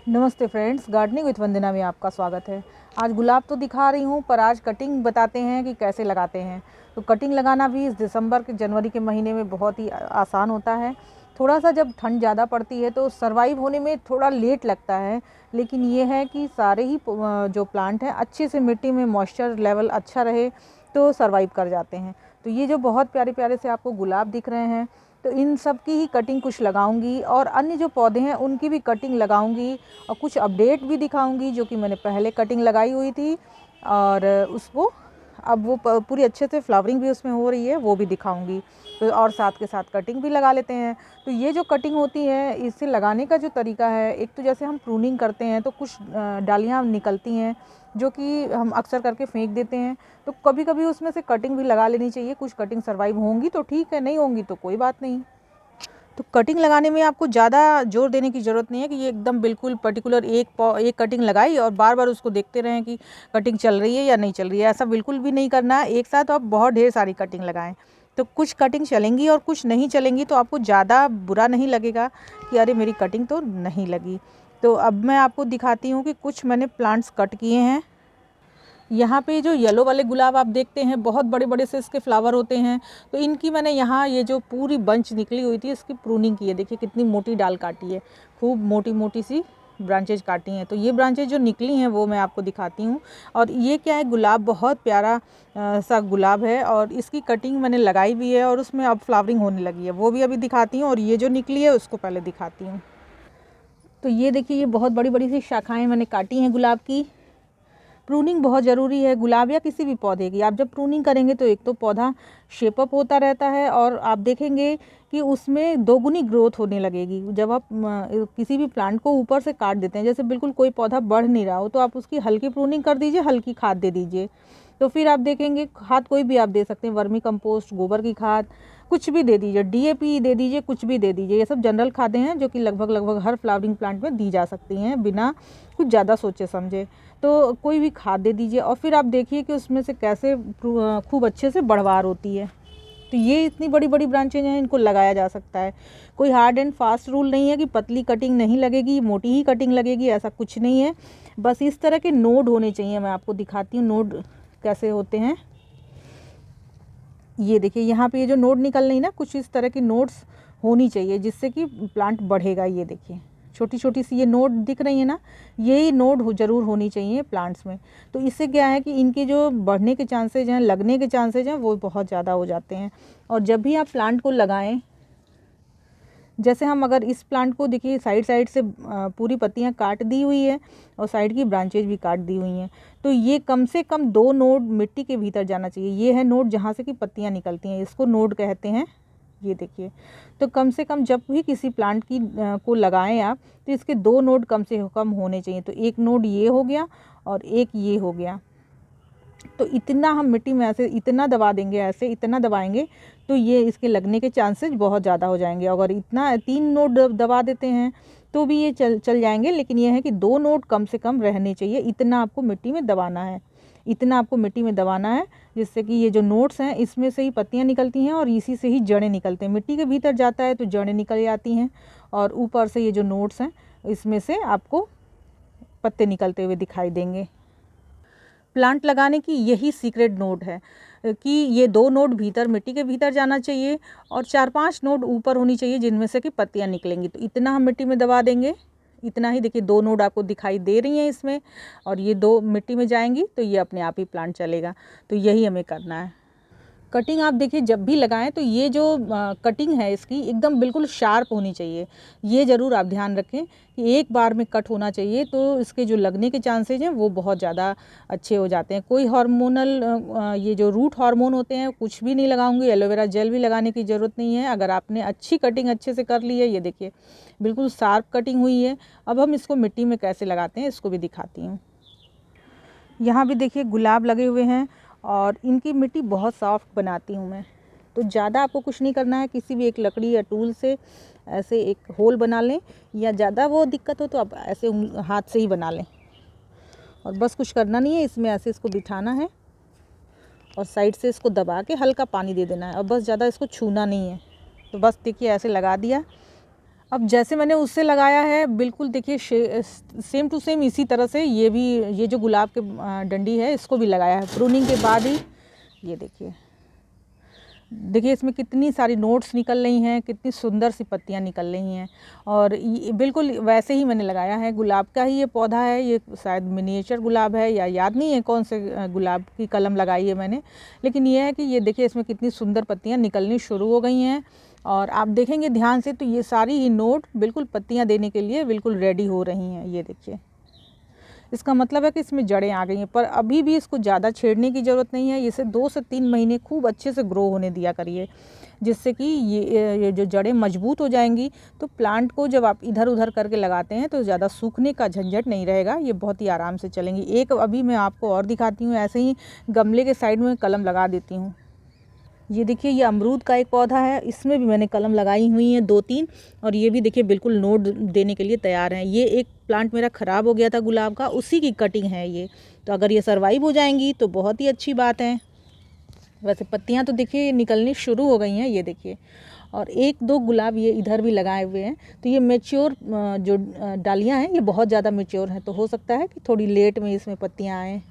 नमस्ते friends, gardening with वंदना में आपका स्वागत है। आज गुलाब तो दिखा रही हूँ, पर आज कटिंग बताते हैं कि कैसे लगाते हैं। तो कटिंग लगाना भी इस दिसंबर के जनवरी के महीने में बहुत ही आसान होता है। थोड़ा सा जब ठंड ज़्यादा पड़ती है तो सर्वाइव होने में थोड़ा लेट लगता है, लेकिन ये है कि सारे ही जो प्लांट हैं अच्छे से मिट्टी में मॉइस्चर लेवल अच्छा रहे तो सर्वाइव कर जाते हैं। तो ये जो बहुत प्यारे प्यारे से आपको गुलाब दिख रहे हैं, तो इन सब की ही कटिंग कुछ लगाऊंगी और अन्य जो पौधे हैं उनकी भी कटिंग लगाऊंगी और कुछ अपडेट भी दिखाऊंगी जो कि मैंने पहले कटिंग लगाई हुई थी और उसको अब वो पूरी अच्छे से फ्लावरिंग भी उसमें हो रही है, वो भी दिखाऊंगी। तो और साथ के साथ कटिंग भी लगा लेते हैं। तो ये जो कटिंग होती है, इसे लगाने का जो तरीका है, एक तो जैसे हम प्रूनिंग करते हैं तो कुछ डालियाँ निकलती हैं जो कि हम अक्सर करके फेंक देते हैं। तो कभी कभी उसमें से कटिंग भी लगा लेनी चाहिए। कुछ कटिंग सर्वाइव होंगी तो ठीक है, नहीं होंगी तो कोई बात नहीं। तो कटिंग लगाने में आपको ज़्यादा जोर देने की ज़रूरत नहीं है कि ये एकदम बिल्कुल पर्टिकुलर एक कटिंग लगाई और बार बार उसको देखते रहें कि कटिंग चल रही है या नहीं चल रही है। ऐसा बिल्कुल भी नहीं करना है। एक साथ आप बहुत ढेर सारी कटिंग लगाएं तो कुछ कटिंग चलेंगी और कुछ नहीं चलेंगी, तो आपको ज़्यादा बुरा नहीं लगेगा कि अरे मेरी कटिंग तो नहीं लगी। तो अब मैं आपको दिखाती हूँ कि कुछ मैंने प्लांट्स कट किए हैं। यहाँ पे जो येलो वाले गुलाब आप देखते हैं, बहुत बड़े बड़े से इसके फ्लावर होते हैं। तो इनकी मैंने यहाँ ये जो पूरी बंच निकली हुई थी इसकी प्रूनिंग की है। देखिए कितनी मोटी डाल काटी है, खूब मोटी मोटी सी ब्रांचेज काटी हैं। तो ये ब्रांचेज जो निकली हैं वो मैं आपको दिखाती हूँ। और ये क्या है, गुलाब बहुत प्यारा सा गुलाब है और इसकी कटिंग मैंने लगाई भी है और उसमें अब फ्लावरिंग होने लगी है, वो भी अभी दिखाती हूँ। और ये जो निकली है उसको पहले दिखाती हूँ। तो ये देखिए, ये बहुत बड़ी बड़ी सी शाखाएँ मैंने काटी हैं गुलाब की। प्रूनिंग बहुत ज़रूरी है गुलाब या किसी भी पौधे की। आप जब प्रूनिंग करेंगे तो एक तो पौधा शेपअप होता रहता है और आप देखेंगे कि उसमें दोगुनी ग्रोथ होने लगेगी। जब आप किसी भी प्लांट को ऊपर से काट देते हैं, जैसे बिल्कुल कोई पौधा बढ़ नहीं रहा हो, तो आप उसकी हल्की प्रूनिंग कर दीजिए, हल्की खाद दे दीजिए। तो फिर आप देखेंगे, खाद कोई भी आप दे सकते हैं, वर्मी कंपोस्ट, गोबर की खाद, कुछ भी दे दीजिए, डीएपी दे दीजिए, कुछ भी दे दीजिए। ये सब जनरल खादें हैं जो कि लगभग लगभग हर फ्लावरिंग प्लांट में दी जा सकती हैं बिना कुछ ज़्यादा सोचे समझे। तो कोई भी खाद दे दीजिए और फिर आप देखिए कि उसमें से कैसे खूब अच्छे से बढ़वार होती है। तो ये इतनी बड़ी बड़ी ब्रांचेज हैं, इनको लगाया जा सकता है। कोई हार्ड एंड फास्ट रूल नहीं है कि पतली कटिंग नहीं लगेगी, मोटी ही कटिंग लगेगी, ऐसा कुछ नहीं है। बस इस तरह के नोड होने चाहिए। मैं आपको दिखाती हूँ नोड कैसे होते हैं। ये देखिए, यहाँ पे ये जो नोड निकल रही ना, कुछ इस तरह की नोड्स होनी चाहिए जिससे कि प्लांट बढ़ेगा। ये देखिए छोटी छोटी सी ये नोड दिख रही है ना, यही नोड ज़रूर होनी चाहिए प्लांट्स में। तो इससे क्या है कि इनके जो बढ़ने के चांसेज हैं, लगने के चांसेज हैं, वो बहुत ज़्यादा हो जाते हैं। और जब भी आप प्लांट को लगाएं, जैसे हम अगर इस प्लांट को देखिए, साइड साइड से पूरी पत्तियां काट दी हुई है और साइड की ब्रांचेज भी काट दी हुई हैं। तो ये कम से कम 2 नोड मिट्टी के भीतर जाना चाहिए। ये है नोड जहाँ से कि पत्तियां निकलती हैं, इसको नोड कहते हैं। ये देखिए, तो कम से कम जब भी किसी प्लांट की को लगाएं आप, तो इसके 2 नोड कम से कम होने चाहिए। तो एक नोड ये हो गया और एक ये हो गया। तो इतना हम मिट्टी में ऐसे इतना दबा देंगे, ऐसे इतना दबाएंगे तो ये इसके लगने के चांसेस बहुत ज़्यादा हो जाएंगे। अगर इतना 3 नोड दबा देते हैं तो भी ये चल जाएंगे, लेकिन ये है कि 2 नोड कम से कम रहने चाहिए। इतना आपको मिट्टी में दबाना है, इतना आपको मिट्टी में दबाना है, जिससे कि ये जो नोड्स हैं इसमें से ही पत्तियाँ निकलती हैं और इसी से ही जड़ें निकलते हैं। मिट्टी के भीतर जाता है तो जड़ें निकल जाती हैं और ऊपर से ये जो नोड्स हैं इसमें से आपको पत्ते निकलते हुए दिखाई देंगे। प्लांट लगाने की यही सीक्रेट नोड है कि ये 2 नोड भीतर मिट्टी के भीतर जाना चाहिए और 4-5 नोड ऊपर होनी चाहिए जिनमें से कि पत्तियां निकलेंगी। तो इतना हम मिट्टी में दबा देंगे, इतना ही। देखिए 2 नोड आपको दिखाई दे रही हैं इसमें, और ये 2 मिट्टी में जाएंगी तो ये अपने आप ही प्लांट चलेगा। तो यही हमें करना है। कटिंग आप देखिए जब भी लगाएं तो ये जो कटिंग है इसकी एकदम बिल्कुल शार्प होनी चाहिए। ये ज़रूर आप ध्यान रखें कि एक बार में कट होना चाहिए, तो इसके जो लगने के चांसेज हैं वो बहुत ज़्यादा अच्छे हो जाते हैं। कोई हार्मोनल ये जो रूट हार्मोन होते हैं कुछ भी नहीं लगाऊंगी, एलोवेरा जेल भी लगाने की ज़रूरत नहीं है। अगर आपने अच्छी कटिंग अच्छे से कर ली है, ये देखिए बिल्कुल शार्प कटिंग हुई है। अब हम इसको मिट्टी में कैसे लगाते हैं इसको भी दिखाती हूँ। यहाँ भी देखिए गुलाब लगे हुए हैं और इनकी मिट्टी बहुत सॉफ्ट बनाती हूँ मैं। तो ज़्यादा आपको कुछ नहीं करना है, किसी भी एक लकड़ी या टूल से ऐसे एक होल बना लें, या ज़्यादा वो दिक्कत हो तो आप ऐसे हाथ से ही बना लें। और बस कुछ करना नहीं है, इसमें ऐसे इसको बिठाना है और साइड से इसको दबा के हल्का पानी दे देना है और बस ज़्यादा इसको छूना नहीं है। तो बस देखिए ऐसे लगा दिया। अब जैसे मैंने उससे लगाया है बिल्कुल देखिए सेम टू सेम इसी तरह से ये जो गुलाब के डंडी है इसको भी लगाया है प्रूनिंग के बाद ही। ये देखिए इसमें कितनी सारी नोट्स निकल रही हैं, कितनी सुंदर सी पत्तियां निकल रही हैं। और ये बिल्कुल वैसे ही मैंने लगाया है, गुलाब का ही ये पौधा है। ये शायद मिनिएचर गुलाब है या याद नहीं है कौन से गुलाब की कलम लगाई है मैंने, लेकिन ये है कि ये देखिए इसमें कितनी सुंदर पत्तियां निकलनी शुरू हो गई हैं। और आप देखेंगे ध्यान से तो ये सारी ही नोट बिल्कुल पत्तियां देने के लिए बिल्कुल रेडी हो रही हैं। ये देखिए, इसका मतलब है कि इसमें जड़ें आ गई हैं, पर अभी भी इसको ज़्यादा छेड़ने की ज़रूरत नहीं है। इसे 2 से 3 महीने खूब अच्छे से ग्रो होने दिया करिए, जिससे कि ये जो जड़ें मजबूत हो जाएंगी। तो प्लांट को जब आप इधर उधर करके लगाते हैं तो ज़्यादा सूखने का झंझट नहीं रहेगा, ये बहुत ही आराम से चलेंगी। एक अभी मैं आपको और दिखाती हूँ, ऐसे ही गमले के साइड में कलम लगा देती हूँ। ये देखिए, ये अमरूद का एक पौधा है, इसमें भी मैंने कलम लगाई हुई हैं 2-3, और ये भी देखिए बिल्कुल नोट देने के लिए तैयार हैं। ये एक प्लांट मेरा ख़राब हो गया था गुलाब का, उसी की कटिंग है ये। तो अगर ये सर्वाइव हो जाएंगी तो बहुत ही अच्छी बात है। वैसे पत्तियां तो देखिए निकलनी शुरू हो गई हैं, ये देखिए। और 1-2 गुलाब ये इधर भी लगाए हुए हैं। तो ये मेच्योर जो डालियाँ हैं ये बहुत ज़्यादा मेच्योर हैं, तो हो सकता है कि थोड़ी लेट में इसमें पत्तियाँ आएँ।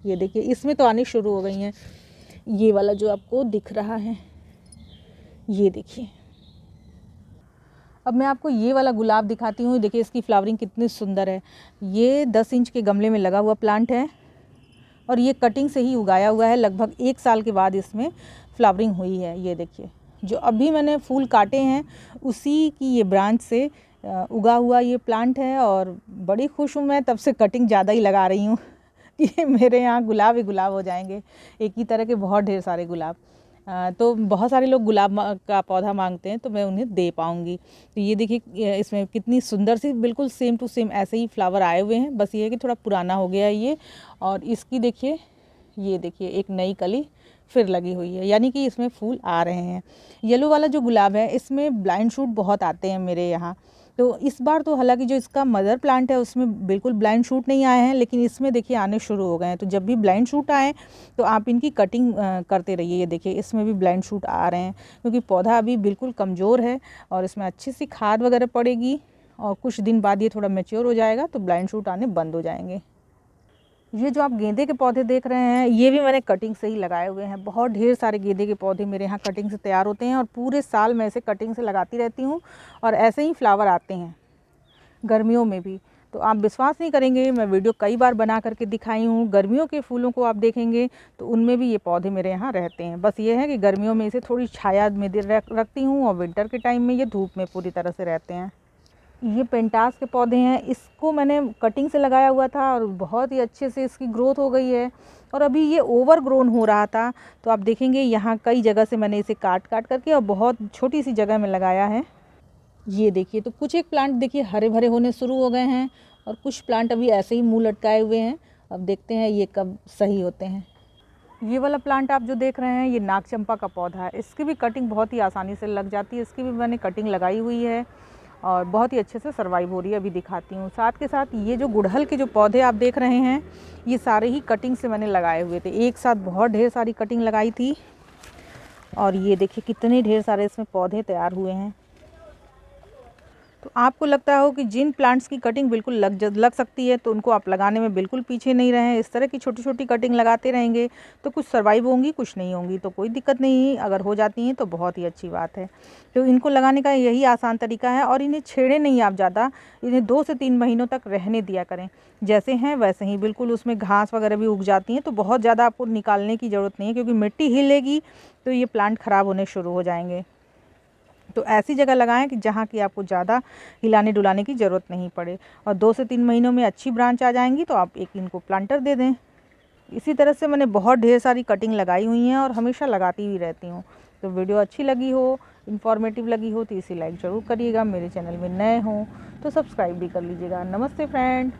ये देखिए इसमें तो आनी शुरू हो गई हैं। ये वाला जो आपको दिख रहा है, ये देखिए। अब मैं आपको ये वाला गुलाब दिखाती हूँ। देखिए इसकी फ्लावरिंग कितनी सुंदर है। ये 10 इंच के गमले में लगा हुआ प्लांट है और ये कटिंग से ही उगाया हुआ है। लगभग 1 साल के बाद इसमें फ्लावरिंग हुई है। ये देखिए, जो अभी मैंने फूल काटे हैं उसी की ये ब्रांच से उगा हुआ ये प्लांट है। और बड़ी खुश हूँ मैं, तब से कटिंग ज़्यादा ही लगा रही हूँ कि मेरे यहाँ गुलाब ही गुलाब हो जाएंगे, एक ही तरह के बहुत ढेर सारे गुलाब। तो बहुत सारे लोग गुलाब का पौधा मांगते हैं, तो मैं उन्हें दे पाऊँगी। तो ये देखिए इसमें कितनी सुंदर सी बिल्कुल सेम टू सेम ऐसे ही फ्लावर आए हुए हैं, बस ये है कि थोड़ा पुराना हो गया है ये। और इसकी देखिए, ये देखिए एक नई कली फिर लगी हुई है, यानी कि इसमें फूल आ रहे हैं। येलो वाला जो गुलाब है इसमें ब्लाइंड शूट बहुत आते हैं मेरे यहाँ। तो इस बार तो हालांकि जो इसका मदर प्लांट है उसमें बिल्कुल ब्लाइंड शूट नहीं आए हैं, लेकिन इसमें देखिए आने शुरू हो गए हैं। तो जब भी ब्लाइंड शूट आए तो आप इनकी कटिंग करते रहिए। ये देखिए इसमें भी ब्लाइंड शूट आ रहे हैं, क्योंकि पौधा अभी बिल्कुल कमज़ोर है और इसमें अच्छी सी खाद वगैरह पड़ेगी और कुछ दिन बाद ये थोड़ा मैच्योर हो जाएगा तो ब्लाइंड शूट आने बंद हो जाएंगे। ये जो आप गेंदे के पौधे देख रहे हैं ये भी मैंने कटिंग से ही लगाए हुए हैं। बहुत ढेर सारे गेंदे के पौधे मेरे यहाँ कटिंग से तैयार होते हैं और पूरे साल मैं इसे कटिंग से लगाती रहती हूँ और ऐसे ही फ्लावर आते हैं गर्मियों में भी। तो आप विश्वास नहीं करेंगे, मैं वीडियो कई बार बना करके दिखाई हूँ। गर्मियों के फूलों को आप देखेंगे तो उनमें भी ये पौधे मेरे यहाँ रहते हैं। बस ये है कि गर्मियों में इसे थोड़ी छाया में रखती हूँ और विंटर के टाइम में ये धूप में पूरी तरह से रहते हैं। ये पेंटास के पौधे हैं, इसको मैंने कटिंग से लगाया हुआ था और बहुत ही अच्छे से इसकी ग्रोथ हो गई है। और अभी ये ओवर ग्रोन हो रहा था, तो आप देखेंगे यहाँ कई जगह से मैंने इसे काट करके और बहुत छोटी सी जगह में लगाया है। ये देखिए, तो कुछ एक प्लांट देखिए हरे भरे होने शुरू हो गए हैं और कुछ प्लांट अभी ऐसे ही मुँह लटकाए हुए हैं। अब देखते हैं ये कब सही होते हैं। ये वाला प्लांट आप जो देख रहे हैं ये नागचंपा का पौधा है। इसकी भी कटिंग बहुत ही आसानी से लग जाती है। इसकी भी मैंने कटिंग लगाई हुई है और बहुत ही अच्छे से सर्वाइव हो रही है। अभी दिखाती हूँ। साथ के साथ ये जो गुड़हल के जो पौधे आप देख रहे हैं ये सारे ही कटिंग से मैंने लगाए हुए थे। एक साथ बहुत ढेर सारी कटिंग लगाई थी और ये देखिए कितने ढेर सारे इसमें पौधे तैयार हुए हैं। तो आपको लगता हो कि जिन प्लांट्स की कटिंग बिल्कुल लग सकती है तो उनको आप लगाने में बिल्कुल पीछे नहीं रहें। इस तरह की छोटी छोटी कटिंग लगाते रहेंगे तो कुछ सर्वाइव होंगी, कुछ नहीं होंगी तो कोई दिक्कत नहीं। अगर हो जाती हैं तो बहुत ही अच्छी बात है। तो इनको लगाने का यही आसान तरीका है और इन्हें छेड़े नहीं आप ज़्यादा। इन्हें 2 से 3 महीनों तक रहने दिया करें, जैसे हैं वैसे ही। बिल्कुल उसमें घास वगैरह भी उग जाती हैं तो बहुत ज़्यादा आपको निकालने की ज़रूरत नहीं है, क्योंकि मिट्टी हिलेगी तो ये प्लांट ख़राब होने शुरू हो जाएंगे। तो ऐसी जगह लगाएं कि जहाँ की आपको ज़्यादा हिलाने डुलाने की ज़रूरत नहीं पड़े। और 2 से 3 महीनों में अच्छी ब्रांच आ जाएंगी तो आप एक इनको प्लांटर दे दें। इसी तरह से मैंने बहुत ढेर सारी कटिंग लगाई हुई हैं और हमेशा लगाती ही रहती हूँ। तो वीडियो अच्छी लगी हो, इन्फॉर्मेटिव लगी हो तो इसे लाइक ज़रूर करिएगा। मेरे चैनल में नए हों तो सब्सक्राइब भी कर लीजिएगा। नमस्ते फ्रेंड।